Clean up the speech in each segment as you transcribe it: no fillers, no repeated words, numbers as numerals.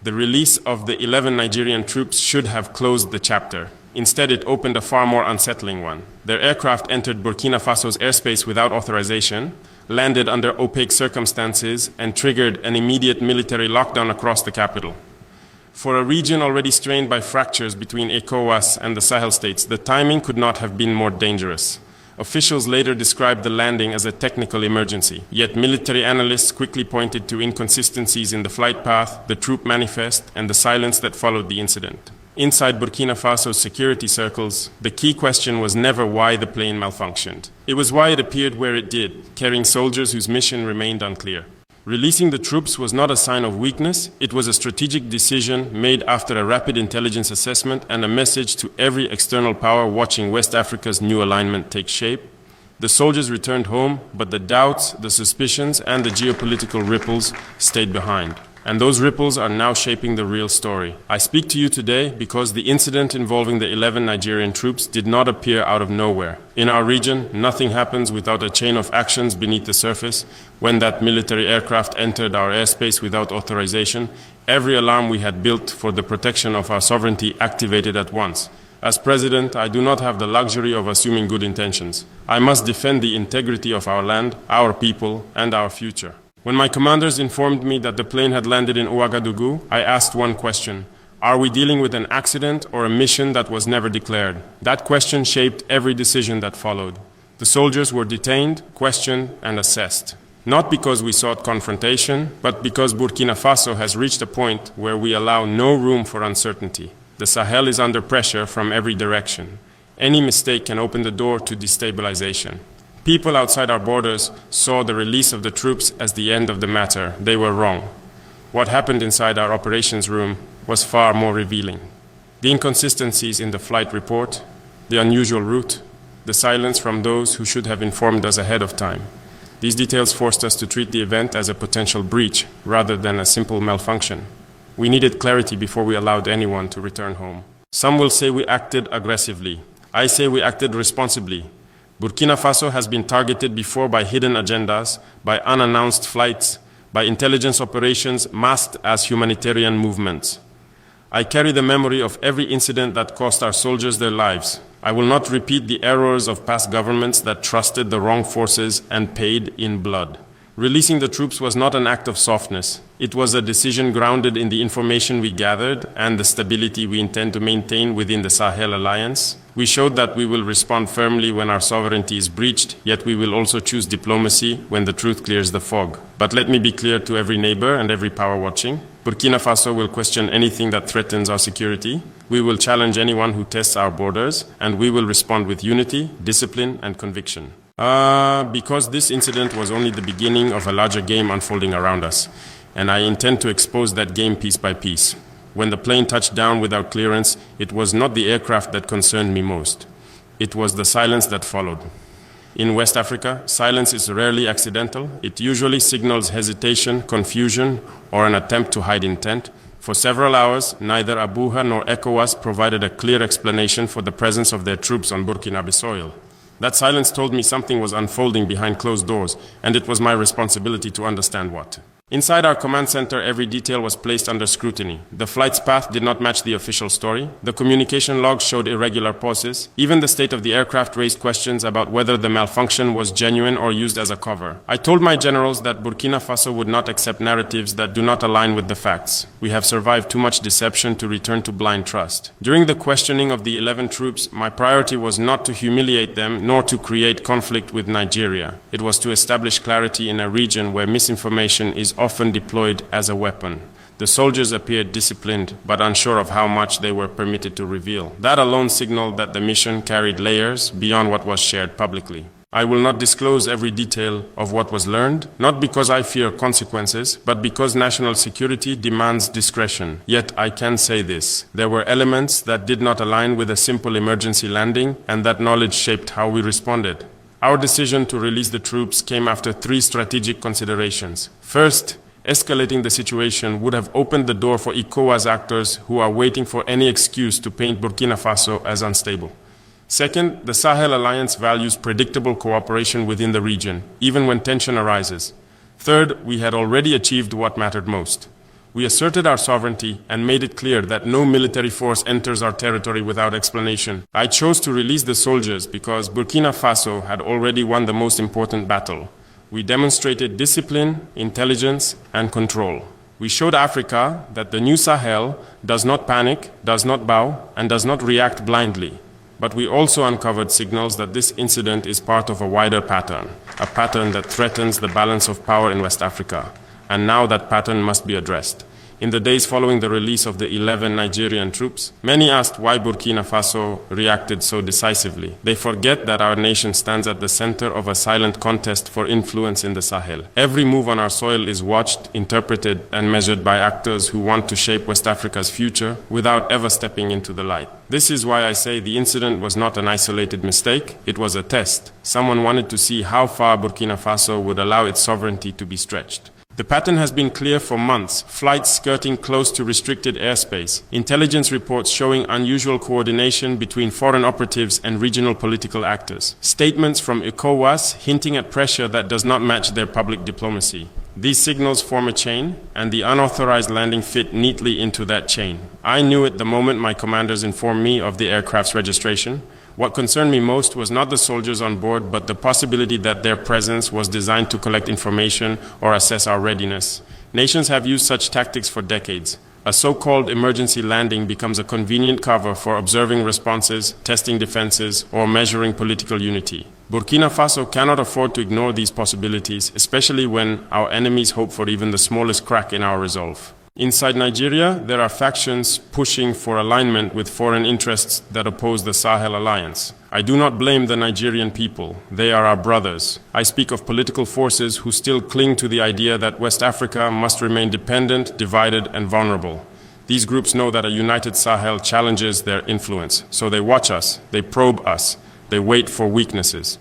The release of the 11 Nigerian troops should have closed the chapter. Instead, it opened a far more unsettling one. Their aircraft entered Burkina Faso's airspace without authorization, landed under opaque circumstances, and triggered an immediate military lockdown across the capital. For a region already strained by fractures between ECOWAS and the Sahel states, the timing could not have been more dangerous. Officials later described the landing as a technical emergency, yet military analysts quickly pointed to inconsistencies in the flight path, the troop manifest, and the silence that followed the incident. Inside Burkina Faso's security circles, the key question was never why the plane malfunctioned. It was why it appeared where it did, carrying soldiers whose mission remained unclear. Releasing the troops was not a sign of weakness, it was a strategic decision made after a rapid intelligence assessment and a message to every external power watching West Africa's new alignment take shape. The soldiers returned home, but the doubts, the suspicions, and the geopolitical ripples stayed behind. And those ripples are now shaping the real story. I speak to you today because the incident involving the 11 Nigerian troops did not appear out of nowhere. In our region, nothing happens without a chain of actions beneath the surface. When that military aircraft entered our airspace without authorization, every alarm we had built for the protection of our sovereignty activated at once. As president, I do not have the luxury of assuming good intentions. I must defend the integrity of our land, our people, and our future. When my commanders informed me that the plane had landed in Ouagadougou, I asked one question. Are we dealing with an accident or a mission that was never declared? That question shaped every decision that followed. The soldiers were detained, questioned, and assessed. Not because we sought confrontation, but because Burkina Faso has reached a point where we allow no room for uncertainty. The Sahel is under pressure from every direction. Any mistake can open the door to destabilization. People outside our borders saw the release of the troops as the end of the matter. They were wrong. What happened inside our operations room was far more revealing. The inconsistencies in the flight report, the unusual route, the silence from those who should have informed us ahead of time. These details forced us to treat the event as a potential breach rather than a simple malfunction. We needed clarity before we allowed anyone to return home. Some will say we acted aggressively. I say we acted responsibly. Burkina Faso has been targeted before by hidden agendas, by unannounced flights, by intelligence operations masked as humanitarian movements. I carry the memory of every incident that cost our soldiers their lives. I will not repeat the errors of past governments that trusted the wrong forces and paid in blood. Releasing the troops was not an act of softness. It was a decision grounded in the information we gathered and the stability we intend to maintain within the Sahel Alliance. We showed that we will respond firmly when our sovereignty is breached, yet we will also choose diplomacy when the truth clears the fog. But let me be clear to every neighbor and every power watching. Burkina Faso will question anything that threatens our security. We will challenge anyone who tests our borders, and we will respond with unity, discipline, and conviction. Because this incident was only the beginning of a larger game unfolding around us, and I intend to expose that game piece by piece. When the plane touched down without clearance, it was not the aircraft that concerned me most. It was the silence that followed. In West Africa, silence is rarely accidental. It usually signals hesitation, confusion, or an attempt to hide intent. For several hours, neither Abuja nor ECOWAS provided a clear explanation for the presence of their troops on Burkinabe soil. That silence told me something was unfolding behind closed doors, and it was my responsibility to understand what. Inside our command center, every detail was placed under scrutiny. The flight's path did not match the official story. The communication logs showed irregular pauses. Even the state of the aircraft raised questions about whether the malfunction was genuine or used as a cover. I told my generals that Burkina Faso would not accept narratives that do not align with the facts. We have survived too much deception to return to blind trust. During the questioning of the 11 troops, my priority was not to humiliate them nor to create conflict with Nigeria. It was to establish clarity in a region where misinformation is often deployed as a weapon. The soldiers appeared disciplined, but unsure of how much they were permitted to reveal. That alone signaled that the mission carried layers beyond what was shared publicly. I will not disclose every detail of what was learned, not because I fear consequences, but because national security demands discretion. Yet I can say this. There were elements that did not align with a simple emergency landing, and that knowledge shaped how we responded. Our decision to release the troops came after three strategic considerations. First, escalating the situation would have opened the door for ECOWAS actors who are waiting for any excuse to paint Burkina Faso as unstable. Second, the Sahel Alliance values predictable cooperation within the region, even when tension arises. Third, we had already achieved what mattered most. We asserted our sovereignty and made it clear that no military force enters our territory without explanation. I chose to release the soldiers because Burkina Faso had already won the most important battle. We demonstrated discipline, intelligence, and control. We showed Africa that the new Sahel does not panic, does not bow, and does not react blindly. But we also uncovered signals that this incident is part of a wider pattern, a pattern that threatens the balance of power in West Africa. And now that pattern must be addressed. In the days following the release of the 11 Nigerian troops, many asked why Burkina Faso reacted so decisively. They forget that our nation stands at the center of a silent contest for influence in the Sahel. Every move on our soil is watched, interpreted, and measured by actors who want to shape West Africa's future without ever stepping into the light. This is why I say the incident was not an isolated mistake, it was a test. Someone wanted to see how far Burkina Faso would allow its sovereignty to be stretched. The pattern has been clear for months, flights skirting close to restricted airspace, intelligence reports showing unusual coordination between foreign operatives and regional political actors, statements from ECOWAS hinting at pressure that does not match their public diplomacy. These signals form a chain, and the unauthorized landing fit neatly into that chain. I knew it the moment my commanders informed me of the aircraft's registration. What concerned me most was not the soldiers on board, but the possibility that their presence was designed to collect information or assess our readiness. Nations have used such tactics for decades. A so-called emergency landing becomes a convenient cover for observing responses, testing defenses, or measuring political unity. Burkina Faso cannot afford to ignore these possibilities, especially when our enemies hope for even the smallest crack in our resolve. Inside Nigeria, there are factions pushing for alignment with foreign interests that oppose the Sahel alliance. I do not blame the Nigerian people. They are our brothers. I speak of political forces who still cling to the idea that West Africa must remain dependent, divided, and vulnerable. These groups know that a united Sahel challenges their influence, so they watch us, they probe us, they wait for weaknesses.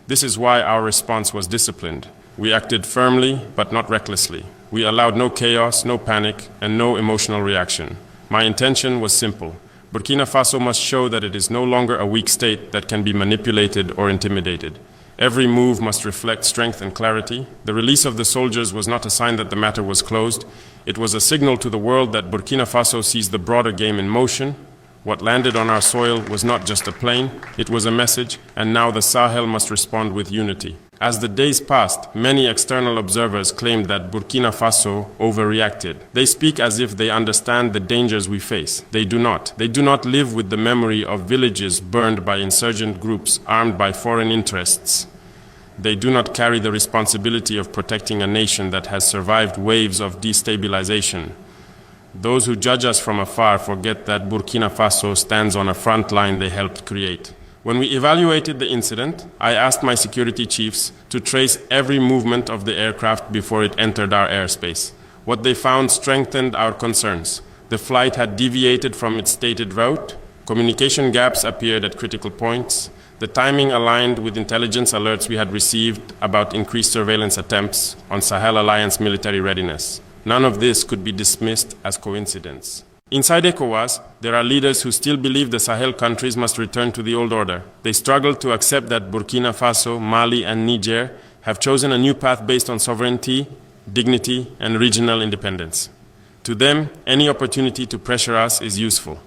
This is why our response was disciplined. We acted firmly, but not recklessly. We allowed no chaos, no panic, and no emotional reaction. My intention was simple. Burkina Faso must show that it is no longer a weak state that can be manipulated or intimidated. Every move must reflect strength and clarity. The release of the soldiers was not a sign that the matter was closed. It was a signal to the world that Burkina Faso sees the broader game in motion. What landed on our soil was not just a plane, it was a message, and now the Sahel must respond with unity. As the days passed, many external observers claimed that Burkina Faso overreacted. They speak as if they understand the dangers we face. They do not. They do not live with the memory of villages burned by insurgent groups armed by foreign interests. They do not carry the responsibility of protecting a nation that has survived waves of destabilization. Those who judge us from afar forget that Burkina Faso stands on a front line they helped create. When we evaluated the incident, I asked my security chiefs to trace every movement of the aircraft before it entered our airspace. What they found strengthened our concerns. The flight had deviated from its stated route, communication gaps appeared at critical points, the timing aligned with intelligence alerts we had received about increased surveillance attempts on Sahel Alliance military readiness. None of this could be dismissed as coincidence. Inside ECOWAS, there are leaders who still believe the Sahel countries must return to the old order. They struggle to accept that Burkina Faso, Mali, and Niger have chosen a new path based on sovereignty, dignity, and regional independence. To them, any opportunity to pressure us is useful.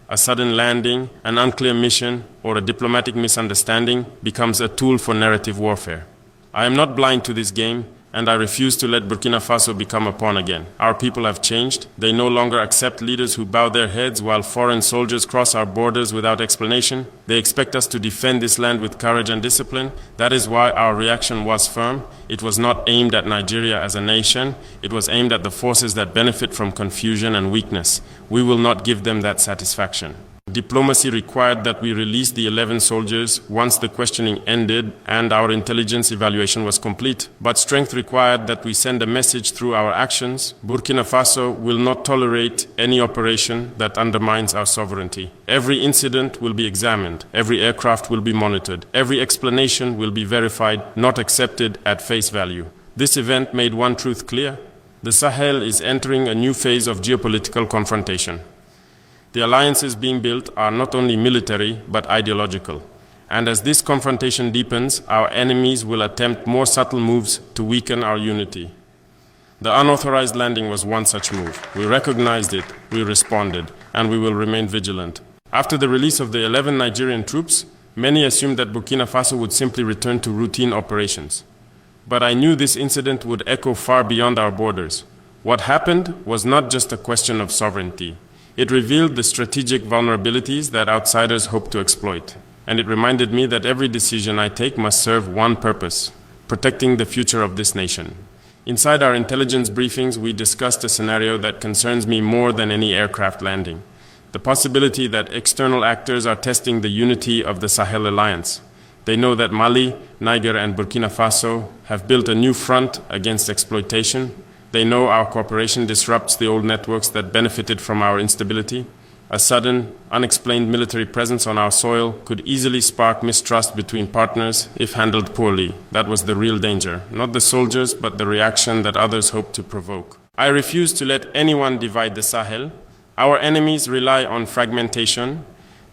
A sudden landing, an unclear mission, or a diplomatic misunderstanding becomes a tool for narrative warfare. I am not blind to this game, and I refuse to let Burkina Faso become a pawn again. Our people have changed. They no longer accept leaders who bow their heads while foreign soldiers cross our borders without explanation. They expect us to defend this land with courage and discipline. That is why our reaction was firm. It was not aimed at Nigeria as a nation. It was aimed at the forces that benefit from confusion and weakness. We will not give them that satisfaction. Diplomacy required that we release the 11 soldiers once the questioning ended and our intelligence evaluation was complete. But strength required that we send a message through our actions. Burkina Faso will not tolerate any operation that undermines our sovereignty. Every incident will be examined. Every aircraft will be monitored. Every explanation will be verified, not accepted at face value. This event made one truth clear. The Sahel is entering a new phase of geopolitical confrontation. The alliances being built are not only military, but ideological. And as this confrontation deepens, our enemies will attempt more subtle moves to weaken our unity. The unauthorized landing was one such move. We recognized it, we responded, and we will remain vigilant. After the release of the 11 Nigerian troops, many assumed that Burkina Faso would simply return to routine operations. But I knew this incident would echo far beyond our borders. What happened was not just a question of sovereignty. It revealed the strategic vulnerabilities that outsiders hope to exploit. And it reminded me that every decision I take must serve one purpose: protecting the future of this nation. Inside our intelligence briefings, we discussed a scenario that concerns me more than any aircraft landing: the possibility that external actors are testing the unity of the Sahel Alliance. They know that Mali, Niger, and Burkina Faso have built a new front against exploitation. They know our cooperation disrupts the old networks that benefited from our instability. A sudden, unexplained military presence on our soil could easily spark mistrust between partners if handled poorly. That was the real danger, not the soldiers, but the reaction that others hoped to provoke. I refuse to let anyone divide the Sahel. Our enemies rely on fragmentation.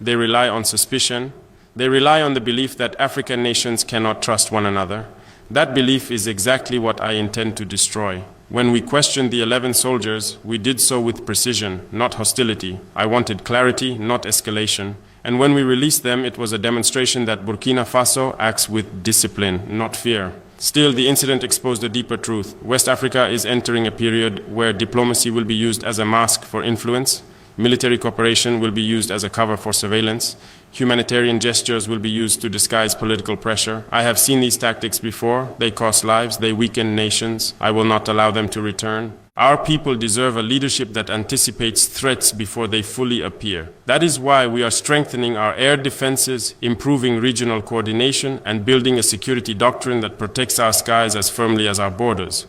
They rely on suspicion. They rely on the belief that African nations cannot trust one another. That belief is exactly what I intend to destroy. When we questioned the 11 soldiers, we did so with precision, not hostility. I wanted clarity, not escalation. And when we released them, it was a demonstration that Burkina Faso acts with discipline, not fear. Still, the incident exposed a deeper truth. West Africa is entering a period where diplomacy will be used as a mask for influence. Military cooperation will be used as a cover for surveillance. Humanitarian gestures will be used to disguise political pressure. I have seen these tactics before. They cost lives. They weaken nations. I will not allow them to return. Our people deserve a leadership that anticipates threats before they fully appear. That is why we are strengthening our air defenses, improving regional coordination, and building a security doctrine that protects our skies as firmly as our borders.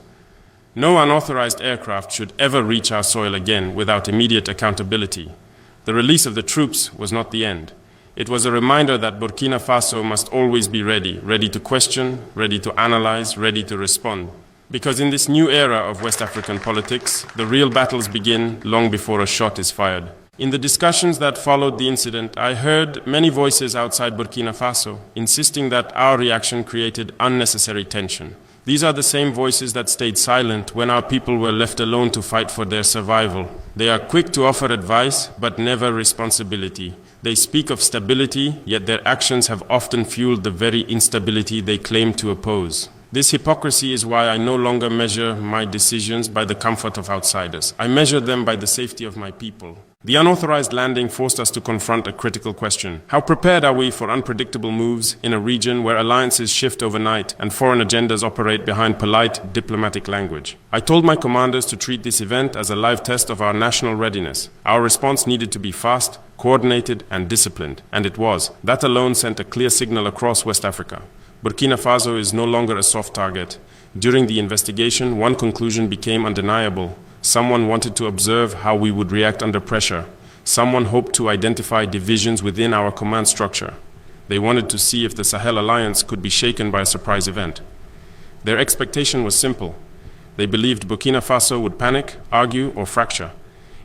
No unauthorized aircraft should ever reach our soil again without immediate accountability. The release of the troops was not the end. It was a reminder that Burkina Faso must always be ready to question, ready to analyze, ready to respond. Because in this new era of West African politics, the real battles begin long before a shot is fired. In the discussions that followed the incident, I heard many voices outside Burkina Faso insisting that our reaction created unnecessary tension. These are the same voices that stayed silent when our people were left alone to fight for their survival. They are quick to offer advice, but never responsibility. They speak of stability, yet their actions have often fueled the very instability they claim to oppose. This hypocrisy is why I no longer measure my decisions by the comfort of outsiders. I measure them by the safety of my people. The unauthorized landing forced us to confront a critical question. How prepared are we for unpredictable moves in a region where alliances shift overnight and foreign agendas operate behind polite diplomatic language? I told my commanders to treat this event as a live test of our national readiness. Our response needed to be fast, coordinated, and disciplined, and it was. That alone sent a clear signal across West Africa. Burkina Faso is no longer a soft target. During the investigation, one conclusion became undeniable. Someone wanted to observe how we would react under pressure. Someone hoped to identify divisions within our command structure. They wanted to see if the Sahel Alliance could be shaken by a surprise event. Their expectation was simple. They believed Burkina Faso would panic, argue, or fracture.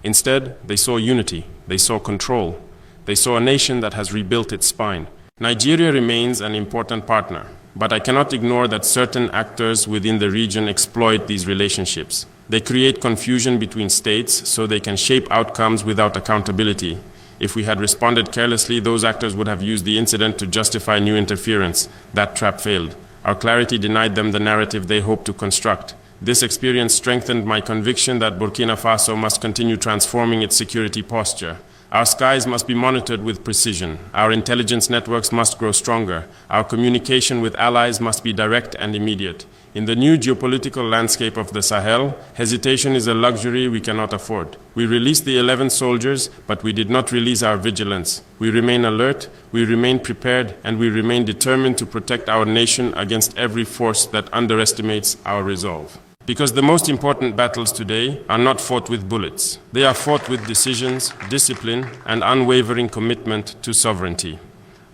Instead, they saw unity. They saw control. They saw a nation that has rebuilt its spine. Nigeria remains an important partner, but I cannot ignore that certain actors within the region exploit these relationships. They create confusion between states so they can shape outcomes without accountability. If we had responded carelessly, those actors would have used the incident to justify new interference. That trap failed. Our clarity denied them the narrative they hoped to construct. This experience strengthened my conviction that Burkina Faso must continue transforming its security posture. Our skies must be monitored with precision. Our intelligence networks must grow stronger. Our communication with allies must be direct and immediate. In the new geopolitical landscape of the Sahel, hesitation is a luxury we cannot afford. We released the 11 soldiers, but we did not release our vigilance. We remain alert, we remain prepared, and we remain determined to protect our nation against every force that underestimates our resolve. Because the most important battles today are not fought with bullets. They are fought with decisions, discipline, and unwavering commitment to sovereignty.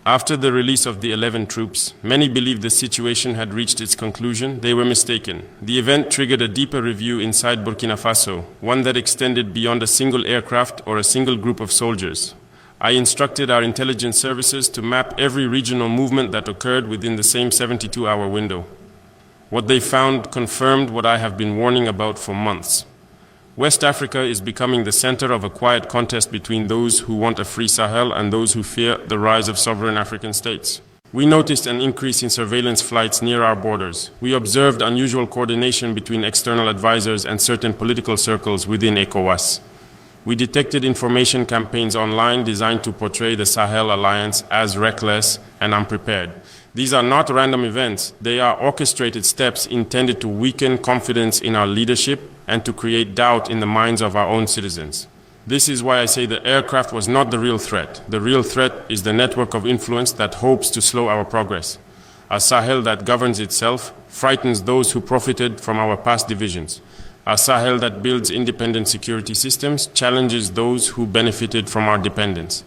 After the release of the 11 troops, many believed the situation had reached its conclusion. They were mistaken. The event triggered a deeper review inside Burkina Faso, one that extended beyond a single aircraft or a single group of soldiers. I instructed our intelligence services to map every regional movement that occurred within the same 72-hour window. What they found confirmed what I have been warning about for months. West Africa is becoming the center of a quiet contest between those who want a free Sahel and those who fear the rise of sovereign African states. We noticed an increase in surveillance flights near our borders. We observed unusual coordination between external advisors and certain political circles within ECOWAS. We detected information campaigns online designed to portray the Sahel alliance as reckless and unprepared. These are not random events. They are orchestrated steps intended to weaken confidence in our leadership and to create doubt in the minds of our own citizens. This is why I say the aircraft was not the real threat. The real threat is the network of influence that hopes to slow our progress. A Sahel that governs itself frightens those who profited from our past divisions. A Sahel that builds independent security systems challenges those who benefited from our dependence.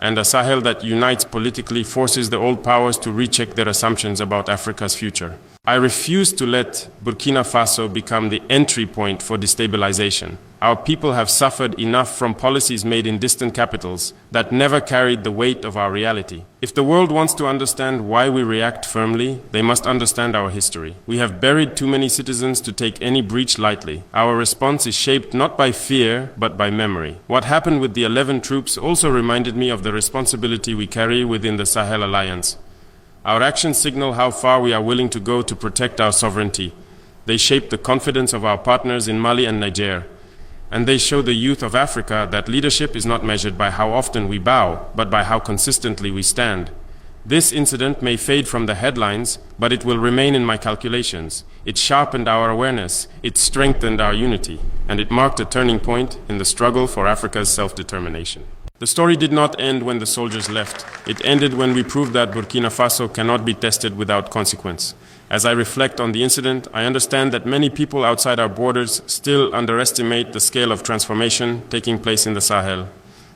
And a Sahel that unites politically forces the old powers to recheck their assumptions about Africa's future. I refuse to let Burkina Faso become the entry point for destabilization. Our people have suffered enough from policies made in distant capitals that never carried the weight of our reality. If the world wants to understand why we react firmly, they must understand our history. We have buried too many citizens to take any breach lightly. Our response is shaped not by fear, but by memory. What happened with the 11 troops also reminded me of the responsibility we carry within the Sahel Alliance. Our actions signal how far we are willing to go to protect our sovereignty. They shape the confidence of our partners in Mali and Niger. And they show the youth of Africa that leadership is not measured by how often we bow, but by how consistently we stand. This incident may fade from the headlines, but it will remain in my calculations. It sharpened our awareness, it strengthened our unity, and it marked a turning point in the struggle for Africa's self-determination. The story did not end when the soldiers left. It ended when we proved that Burkina Faso cannot be tested without consequence. As I reflect on the incident, I understand that many people outside our borders still underestimate the scale of transformation taking place in the Sahel.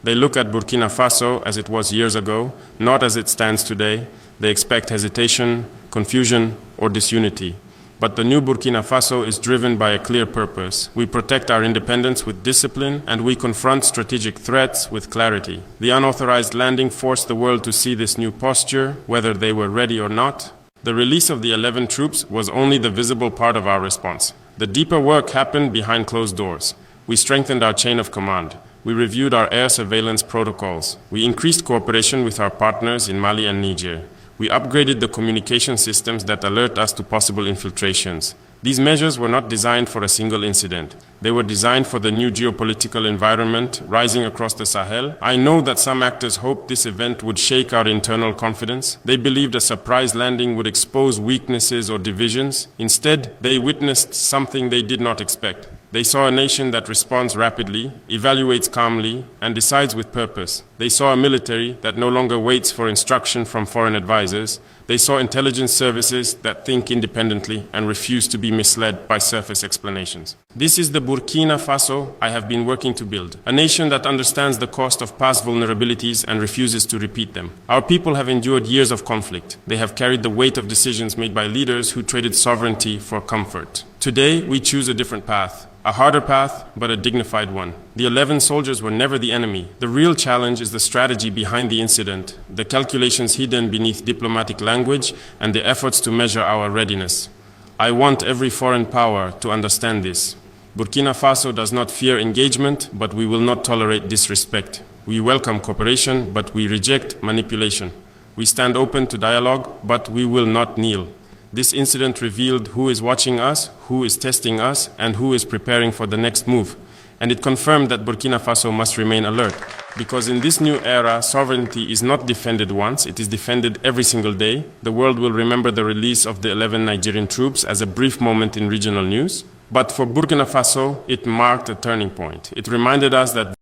They look at Burkina Faso as it was years ago, not as it stands today. They expect hesitation, confusion, or disunity. But the new Burkina Faso is driven by a clear purpose. We protect our independence with discipline, and we confront strategic threats with clarity. The unauthorized landing forced the world to see this new posture, whether they were ready or not. The release of the 11 troops was only the visible part of our response. The deeper work happened behind closed doors. We strengthened our chain of command. We reviewed our air surveillance protocols. We increased cooperation with our partners in Mali and Niger. We upgraded the communication systems that alert us to possible infiltrations. These measures were not designed for a single incident. They were designed for the new geopolitical environment rising across the Sahel. I know that some actors hoped this event would shake our internal confidence. They believed a surprise landing would expose weaknesses or divisions. Instead, they witnessed something they did not expect. They saw a nation that responds rapidly, evaluates calmly, and decides with purpose. They saw a military that no longer waits for instruction from foreign advisors. They saw intelligence services that think independently and refuse to be misled by surface explanations. This is the Burkina Faso I have been working to build, a nation that understands the cost of past vulnerabilities and refuses to repeat them. Our people have endured years of conflict. They have carried the weight of decisions made by leaders who traded sovereignty for comfort. Today, we choose a different path. A harder path, but a dignified one. The 11 soldiers were never the enemy. The real challenge is the strategy behind the incident, the calculations hidden beneath diplomatic language, and the efforts to measure our readiness. I want every foreign power to understand this. Burkina Faso does not fear engagement, but we will not tolerate disrespect. We welcome cooperation, but we reject manipulation. We stand open to dialogue, but we will not kneel. This incident revealed who is watching us, who is testing us, and who is preparing for the next move. And it confirmed that Burkina Faso must remain alert. Because in this new era, sovereignty is not defended once, it is defended every single day. The world will remember the release of the 11 Nigerian troops as a brief moment in regional news. But for Burkina Faso, it marked a turning point. It reminded us that